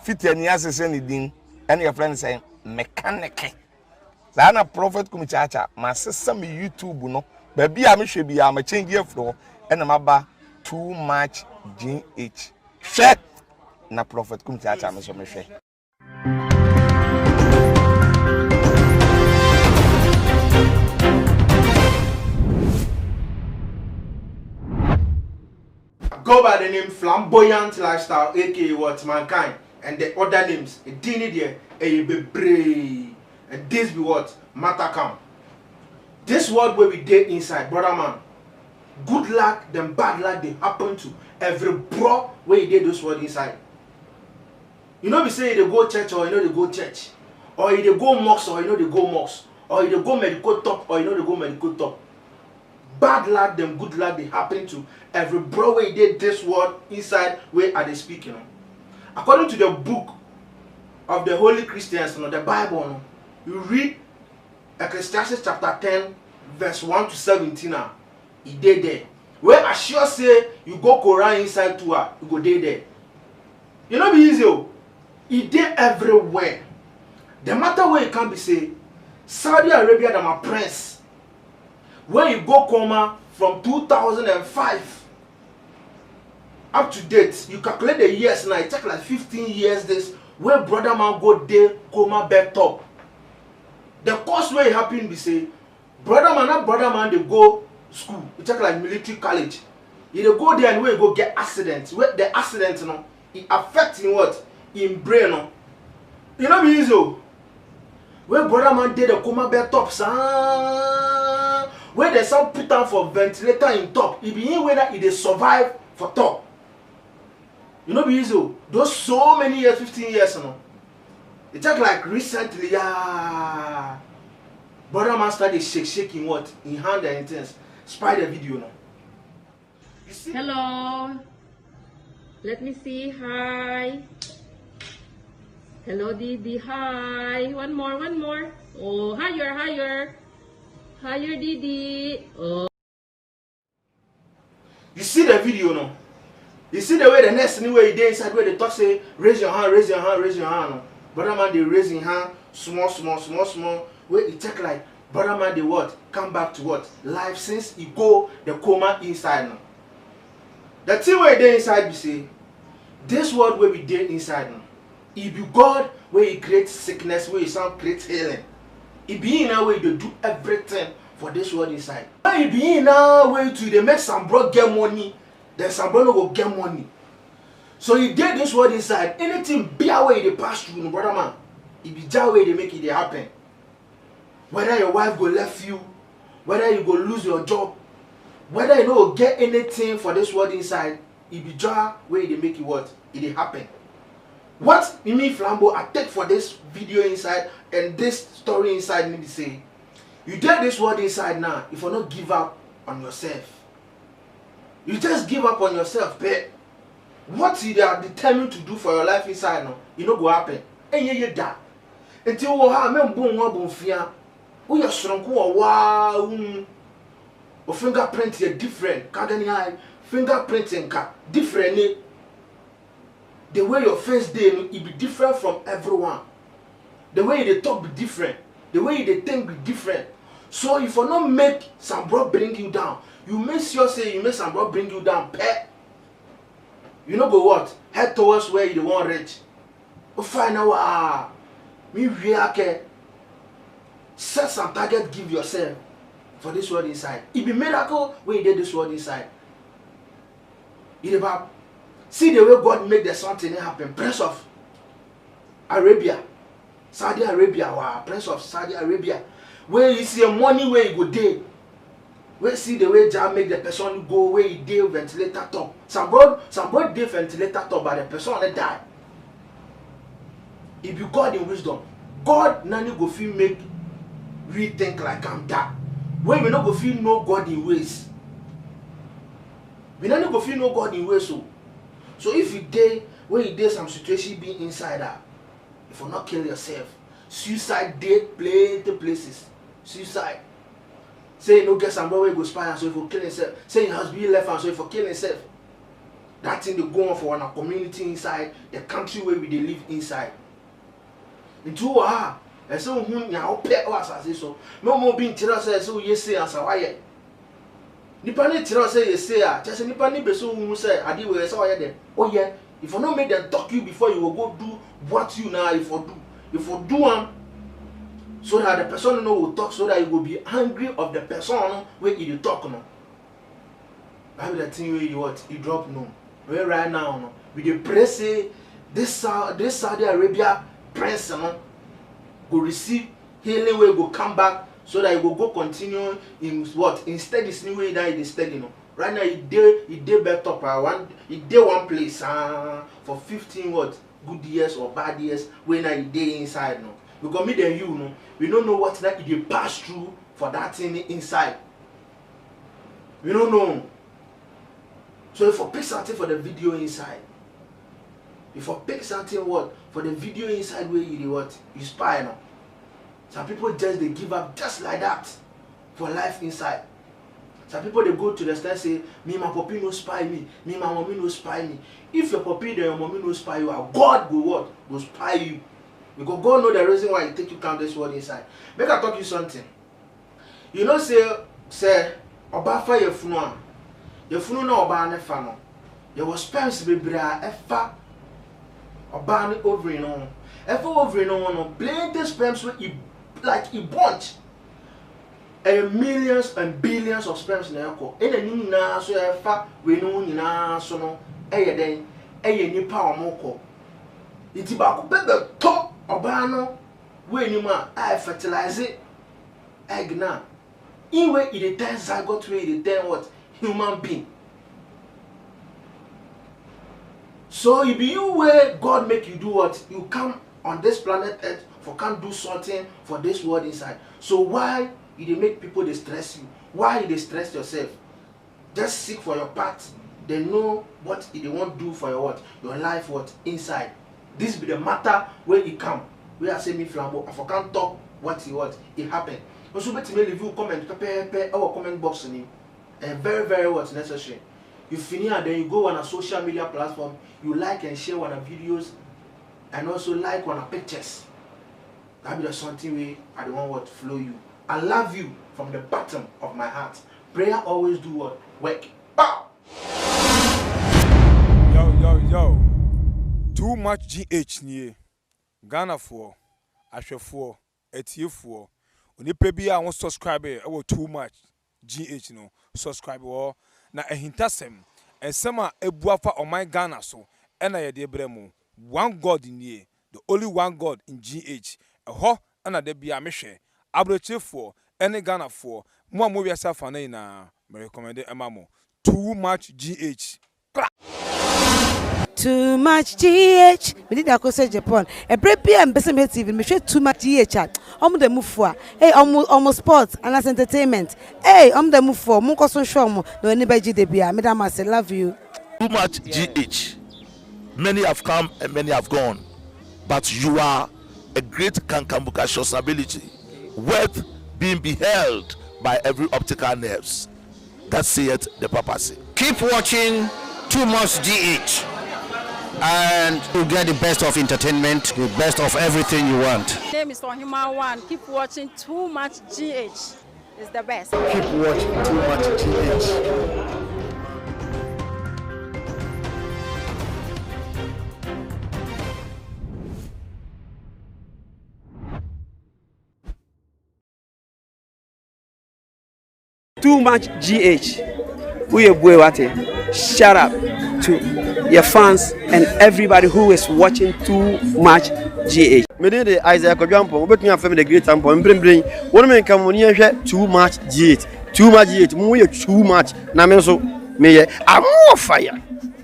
fit any assassin din and your friend saying mechanic. Zana prophet kumichacha, my sister me YouTube no, baby I should be a change your floor and I'm about too much GH. Share na prophet kumichacha me so me share. Go by the name Flamboyant Lifestyle, aka what Mankind, and the other names. A dini there, a be and this be what Matakam. This word where we did inside, brother man. Good luck, then bad luck they happen to every bro where you did this word inside. You know we say they go church or you know they go church, or you they go mosque or you know they go mosque, or you they go medical top or you know they go medical top. Bad luck, them good luck they happen to every bro where did this word inside where are they speaking. According to the book of the Holy Christians, the Bible, you read Ecclesiastes chapter 10, verse 1 to 17. He did there. Where I sure say you go Quran inside to her, you go there. You know be easy. He did everywhere. The matter where you can't be say Saudi Arabia that my prince. Where you go coma from 2005 up to date, you calculate the years now, it take like 15 years this where brother man go there coma back top. The course where it happen be say brother man they go school, it take like military college. You they go there and where you go get accidents. Where the accident it affecting what? In brain no. You know be easy. Where brother man did the coma back top where there's some put down for ventilator in top, it be in whether it survive for top. You know be easy. Those so many years, 15 years it take like recently, brother man started shaking what in hand and things. Spy the video now. You see? Hello. Let me see. Hi. Hello, Didi. Hi. One more. Oh, higher. Higher, Didi. Oh. You see the video now? You see the way the next anyway they inside where they talk say raise your hand. No? Brother man they raise your hand small. Where it take like brother man they what? Come back to what? Life since he go the coma inside now. The thing where they inside we say this word where we did inside now. If you God where he creates sickness, where he some creates healing. It be in a way to do everything for this world inside. It be in a way to they make some bro get money, then some bro no go get money. So you did this world inside. Anything be away they pass through, no brother man. It be that way they make it happen. Whether your wife go left you, whether you go lose your job, whether you no get anything for this world inside, it be that way they make it what? It happen. What Mimi Flambo I take for this video inside and this story inside me say, you did this word inside now, if you not give up on yourself. You just give up on yourself, but what you are determined to do for your life inside now, you know go happen. And you die. Until you have men boom fear, we are strong wow. Or fingerprint is different. Fingerprinting different. The way your face day it be different from everyone. The way they talk be different. The way they think be different. So if you not make some bro bring you down, you make sure say you make some bro bring you down. Pet. You know go what? Head towards where you want reach. Find out me react. Set some target, give yourself for this word inside. It be miracle when you did this word inside. It about see the way God make the something happen. Prince of Arabia, Saudi Arabia, wow, Prince of Saudi Arabia. Where you see a money where you go day. Where see the way Jah make the person go where he dey ventilator top. Some broad dey ventilator top, but the person they die. If you God in wisdom, God nani go feel make rethink like I'm that. When we not go feel no God in ways. We not go feel no God in ways so. So if you day where you did some situation be inside that, if you not kill yourself, suicide date plenty places. Suicide. Say you no get some where you go spy and so if you kill yourself. Say your husband left and so if you kill yourself. That thing they go on for our community inside, the country where we they live inside. Into and so now pet us as so. No more being tell say so yes say as why. Nipa ni tell say yes say just nipa ni be so who say adi we say why there. Oh yeah, if you not make them talk you before you will go do what you now if you do them so that the person know will talk so that you will be angry of the person where you talk no. Bible that thing where you what you drop no. Where right now no we dey pray say this Saudi Arabia prince no go receive healing way go come back so that he will go continue in what instead this new way that he is studying no. Right now he dey better he dey one place for 15 what good years or bad years when he dey inside no. Because me and you no we don't know what that he dey pass through for that thing inside. We don't know. So if I pick something for the video inside, if I pick something what for the video inside where you what you spy now. Some people just they give up just like that for life inside. Some people they go to the stand say, me my puppy no spy me, me my mommy no spy me. If your puppy and your mommy no spy you, God will what? Will spy you. Because God know the reason why He take you count this word inside. Make I talk you something. You know say Obafa your funeral. Your funeral no oba ne fa no. There was sperms bebra efa oba ne ovary no. Efa ovary no plenty sperms wey like a bunch. And millions and billions of sperms na yako. Ena ni na so efa we no nyina so no eye den eye nipa omoko. Iti ba ko bebe to oba no we ni ma I fertilize egg na. In way it turn zygote way it turn what? Human being. So if you way God make you do what? You come on this planet Earth for can't do something for this world inside. So why you make people they stress you? Why they stress yourself? Just seek for your path. They know what they want to do for your what? Your life what? Inside. This be the matter where it come. We are saying me flambo. I can't talk what it happened. Also better me leave you comment our comment box in and very very what's necessary. You finish and then you go on a social media platform, you like and share one of videos and also like one of pictures. That be the something way I don't want what flow you. I love you from the bottom of my heart. Prayer always do what? Work. Pow! Yo. Too much GH nie. Ghana for Ashe for Etie for onipa bi a won subscribe e too much GH no subscribe wo na ehintasem ensem a ebuafa oman Ghana so e na ye de bremu one God nie the only one God in GH eho na de bia mehwe abrochefo ene Ghana for mo a mo wiasa fa na ina me recommend emamo too much GH. Too much GH. We did that say Japan. A break and best TV. Me share too much GH. The move for. Hey, almost sports and as entertainment. Hey, the move for. Munko so show mo. No anybody GDB. Madam, I say love you. Too much GH. Many have come and many have gone, but you are a great Kankambuka ability, worth being beheld by every optical nerves. That saith the papacy. Keep watching Too Much GH. And you get the best of entertainment, the best of everything you want. My name is C0ma One. Keep watching Too Much GH. It's the best. Keep watching Too Much GH. Too Much GH. Shout out to your fans and everybody who is watching Too Much GH. Me dey Isaac Odwampo, obetun afem the great ampo mbrembren. Wonu me nka mo ni ehwe Too Much GH. Too Much GH. Mo ye too much. Na me so me ye amo fire.